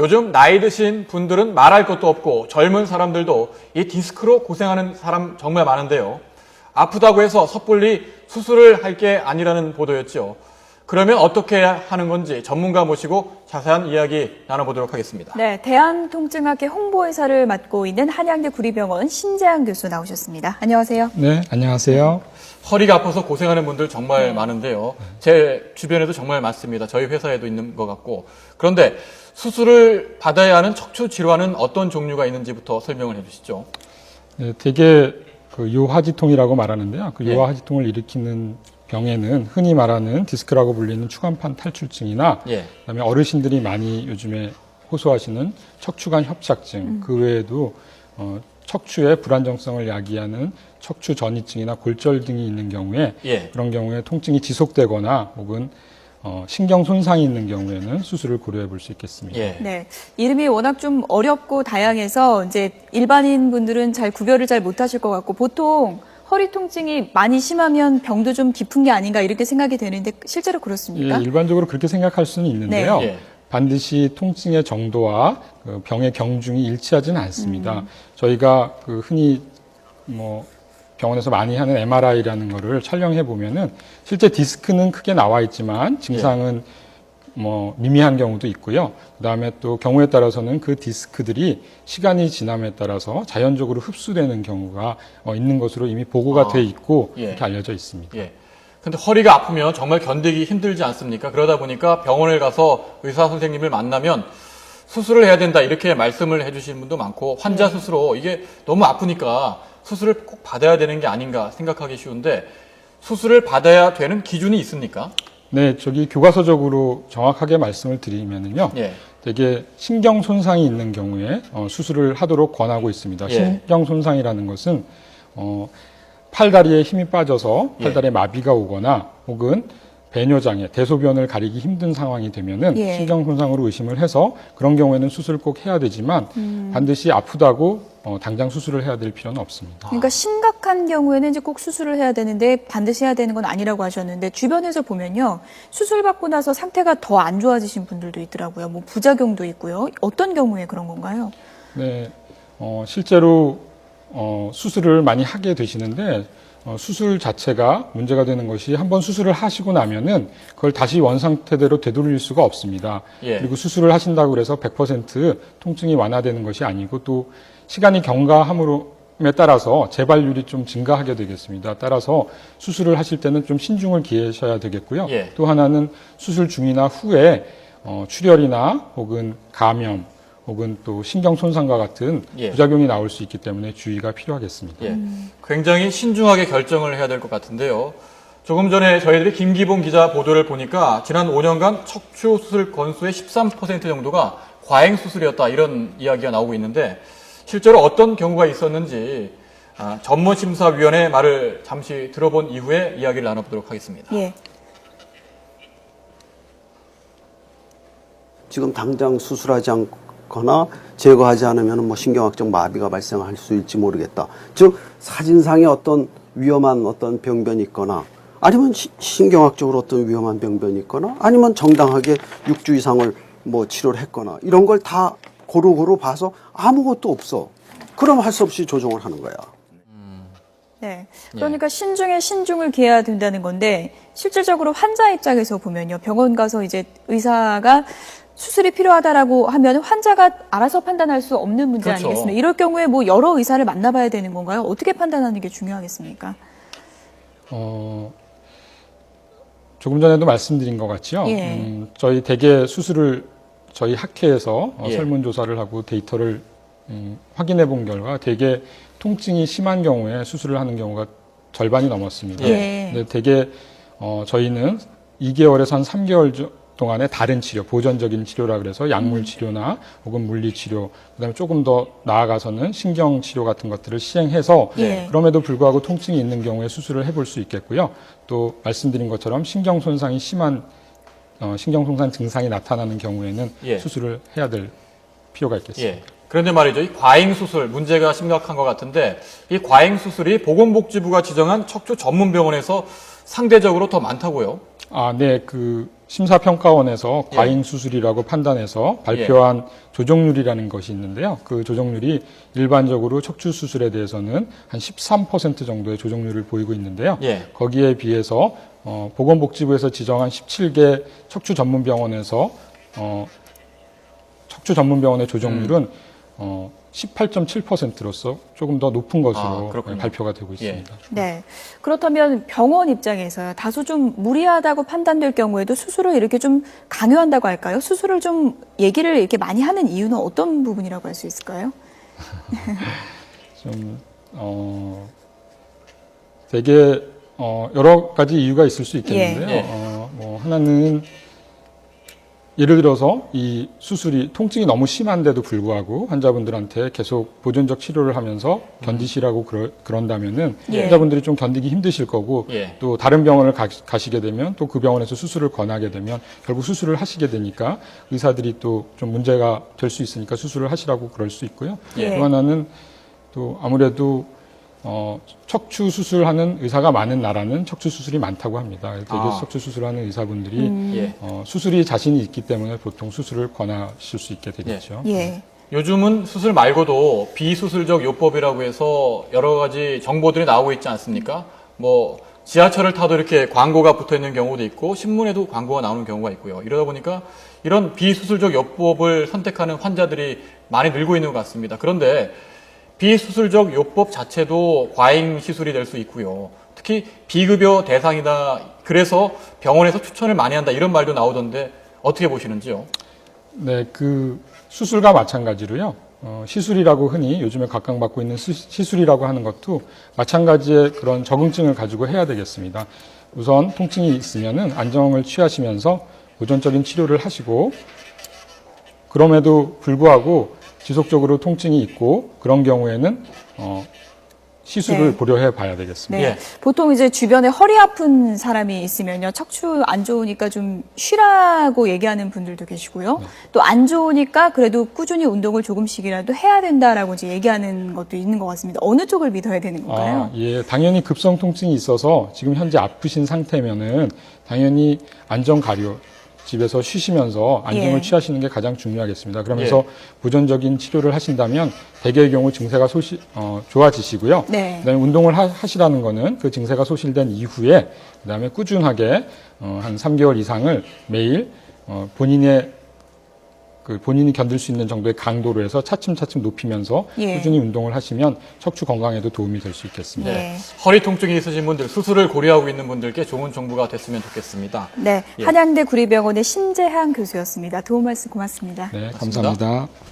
요즘 나이 드신 분들은 말할 것도 없고 젊은 사람들도 이 디스크로 고생하는 사람 정말 많은데요. 아프다고 해서 섣불리 수술을 할 게 아니라는 보도였죠. 그러면 어떻게 해야 하는 건지 전문가 모시고 자세한 이야기 나눠보도록 하겠습니다. 네, 대한통증학회 홍보이사를 맡고 있는 한양대 구리병원 신재한 교수 나오셨습니다. 안녕하세요. 네, 안녕하세요. 허리가 아파서 고생하는 분들 정말 많은데요. 제 주변에도 정말 많습니다. 저희 회사에도 있는 것 같고. 그런데 수술을 받아야 하는 척추 질환은 어떤 종류가 있는지부터 설명을 해주시죠. 네, 대개 그 요하지통이라고 말하는데요. 그 예. 요하지통을 일으키는 병에는 흔히 말하는 디스크라고 불리는 추간판 탈출증이나 예. 그다음에 어르신들이 많이 요즘에 호소하시는 척추관 협착증, 그 외에도 척추의 불안정성을 야기하는 척추 전이증이나 골절 등이 있는 경우에 예. 그런 경우에 통증이 지속되거나 혹은 신경 손상이 있는 경우에는 수술을 고려해 볼 수 있겠습니다. 예. 네, 이름이 워낙 좀 어렵고 다양해서 이제 일반인 분들은 잘 구별을 잘 못하실 것 같고 보통 허리 통증이 많이 심하면 병도 좀 깊은 게 아닌가 이렇게 생각이 되는데 실제로 그렇습니까? 예, 일반적으로 그렇게 생각할 수는 있는데요. 네. 예. 반드시 통증의 정도와 그 병의 경중이 일치하지는 않습니다. 저희가 그 흔히 병원에서 많이 하는 MRI라는 거를 촬영해 보면은 실제 디스크는 크게 나와 있지만 증상은 미미한 경우도 있고요. 그다음에 또 경우에 따라서는 그 디스크들이 시간이 지남에 따라서 자연적으로 흡수되는 경우가 있는 것으로 이미 보고가 돼 있고 예. 이렇게 알려져 있습니다. 예. 근데 허리가 아프면 정말 견디기 힘들지 않습니까? 그러다 보니까 병원을 가서 의사 선생님을 만나면 수술을 해야 된다 이렇게 말씀을 해주시는 분도 많고 환자 스스로 이게 너무 아프니까 수술을 꼭 받아야 되는 게 아닌가 생각하기 쉬운데 수술을 받아야 되는 기준이 있습니까? 네, 저기 교과서적으로 정확하게 말씀을 드리면은요. 예. 되게 신경 손상이 있는 경우에 수술을 하도록 권하고 있습니다. 예. 신경 손상이라는 것은 팔다리에 힘이 빠져서 팔다리에 마비가 오거나 혹은 배뇨장애, 대소변을 가리기 힘든 상황이 되면은 예. 신경 손상으로 의심을 해서 그런 경우에는 수술을 꼭 해야 되지만 반드시 아프다고 당장 수술을 해야 될 필요는 없습니다. 그러니까 심각한 경우에는 이제 꼭 수술을 해야 되는데 반드시 해야 되는 건 아니라고 하셨는데 주변에서 보면요. 수술 받고 나서 상태가 더 안 좋아지신 분들도 있더라고요. 뭐 부작용도 있고요. 어떤 경우에 그런 건가요? 네, 실제로 수술을 많이 하게 되시는데 수술 자체가 문제가 되는 것이 한번 수술을 하시고 나면은 그걸 다시 원상태대로 되돌릴 수가 없습니다. 예. 그리고 수술을 하신다고 해서 100% 통증이 완화되는 것이 아니고 또 시간이 경과함에 따라서 재발률이 좀 증가하게 되겠습니다. 따라서 수술을 하실 때는 좀 신중을 기하셔야 되겠고요. 예. 또 하나는 수술 중이나 후에 출혈이나 혹은 감염 혹은 또 신경 손상과 같은 예. 부작용이 나올 수 있기 때문에 주의가 필요하겠습니다. 예. 굉장히 신중하게 결정을 해야 될 것 같은데요. 조금 전에 저희들이 김기봉 기자 보도를 보니까 지난 5년간 척추 수술 건수의 13% 정도가 과잉 수술이었다 이런 이야기가 나오고 있는데 실제로 어떤 경우가 있었는지 전문심사위원회 말을 잠시 들어본 이후에 이야기를 나눠보도록 하겠습니다. 예. 지금 당장 수술하지 않거나 제거하지 않으면 신경학적 마비가 발생할 수 있을지 모르겠다. 즉 사진상에 어떤 위험한 어떤 병변이 있거나 아니면 신경학적으로 어떤 위험한 병변이 있거나 아니면 정당하게 6주 이상을 치료를 했거나 이런 걸 다 고루고루 봐서 아무것도 없어. 그럼 할 수 없이 조정을 하는 거야. 네. 그러니까 신중에 신중을 기해야 된다는 건데 실질적으로 환자 입장에서 보면요. 병원 가서 이제 의사가 수술이 필요하다라고 하면 환자가 알아서 판단할 수 없는 문제 그렇죠. 아니겠습니까? 이럴 경우에 여러 의사를 만나봐야 되는 건가요? 어떻게 판단하는 게 중요하겠습니까? 조금 전에도 말씀드린 것 같죠. 예. 저희 대개 수술을 저희 학회에서 예. 설문조사를 하고 데이터를 확인해 본 결과 대개 통증이 심한 경우에 수술을 하는 경우가 절반이 넘었습니다. 예. 근데 대개 저희는 2개월에서 한 3개월 동안의 다른 치료, 보전적인 치료라 그래서 약물 치료나 혹은 물리 치료, 그다음에 조금 더 나아가서는 신경 치료 같은 것들을 시행해서 예. 그럼에도 불구하고 통증이 있는 경우에 수술을 해볼 수 있겠고요. 또 말씀드린 것처럼 신경 손상이 심한 신경 손상 증상이 나타나는 경우에는 예. 수술을 해야 될 필요가 있겠습니다. 예. 그런데 말이죠. 이 과잉 수술 문제가 심각한 것 같은데 이 과잉 수술이 보건복지부가 지정한 척추 전문 병원에서 상대적으로 더 많다고요? 네. 심사평가원에서 예. 과잉 수술이라고 판단해서 발표한 조정률이라는 것이 있는데요. 그 조정률이 일반적으로 척추 수술에 대해서는 한 13% 정도의 조정률을 보이고 있는데요. 예. 거기에 비해서 보건복지부에서 지정한 17개 척추 전문 병원에서 척추 전문 병원의 조정률은 18.7%로서 조금 더 높은 것으로 그렇군요. 발표가 되고 있습니다. 네. 그렇다면 병원 입장에서요. 다소 좀 무리하다고 판단될 경우에도 수술을 이렇게 좀 강요한다고 할까요? 수술을 좀 얘기를 이렇게 많이 하는 이유는 어떤 부분이라고 할 수 있을까요? 되게 여러 가지 이유가 있을 수 있겠는데요. 예. 하나는 예를 들어서 이 수술이 통증이 너무 심한데도 불구하고 환자분들한테 계속 보존적 치료를 하면서 견디시라고 그런다면은 예. 환자분들이 좀 견디기 힘드실 거고 예. 또 다른 병원을 가시게 되면 또 그 병원에서 수술을 권하게 되면 결국 수술을 하시게 되니까 의사들이 또 좀 문제가 될 수 있으니까 수술을 하시라고 그럴 수 있고요. 예. 또 하나는 또 아무래도 척추 수술하는 의사가 많은 나라는 척추 수술이 많다고 합니다. 대개 척추 수술하는 의사분들이 예. 수술이 자신이 있기 때문에 보통 수술을 권하실 수 있게 되겠죠. 예. 요즘은 수술 말고도 비수술적 요법이라고 해서 여러 가지 정보들이 나오고 있지 않습니까? 뭐 지하철을 타도 이렇게 광고가 붙어 있는 경우도 있고 신문에도 광고가 나오는 경우가 있고요. 이러다 보니까 이런 비수술적 요법을 선택하는 환자들이 많이 늘고 있는 것 같습니다. 그런데 비수술적 요법 자체도 과잉 시술이 될 수 있고요. 특히 비급여 대상이다. 그래서 병원에서 추천을 많이 한다. 이런 말도 나오던데 어떻게 보시는지요? 네, 그 수술과 마찬가지로요. 시술이라고 흔히 요즘에 각광받고 있는 시술이라고 하는 것도 마찬가지의 그런 적응증을 가지고 해야 되겠습니다. 우선 통증이 있으면은 안정을 취하시면서 보존적인 치료를 하시고 그럼에도 불구하고 지속적으로 통증이 있고 그런 경우에는 시술을 네. 고려해 봐야 되겠습니다. 네. 예. 보통 이제 주변에 허리 아픈 사람이 있으면요. 척추 안 좋으니까 좀 쉬라고 얘기하는 분들도 계시고요. 또 안 좋으니까 그래도 꾸준히 운동을 조금씩이라도 해야 된다라고 이제 얘기하는 것도 있는 것 같습니다. 어느 쪽을 믿어야 되는 건가요? 예, 당연히 급성 통증이 있어서 지금 현재 아프신 상태면은 당연히 안정 가료 집에서 쉬시면서 안정을 예. 취하시는 게 가장 중요하겠습니다. 그러면서 보존적인 치료를 하신다면 대개의 경우 증세가 좋아지시고요. 네. 그다음에 운동을 하시라는 거는 그 증세가 소실된 이후에 그다음에 꾸준하게 한 3개월 이상을 매일 본인이 견딜 수 있는 정도의 강도로 해서 차츰차츰 높이면서 예. 꾸준히 운동을 하시면 척추 건강에도 도움이 될 수 있겠습니다. 네. 허리 통증이 있으신 분들, 수술을 고려하고 있는 분들께 좋은 정보가 됐으면 좋겠습니다. 네. 예. 한양대 구리병원의 신재향 교수였습니다. 도움 말씀 고맙습니다. 네, 고맙습니다. 감사합니다.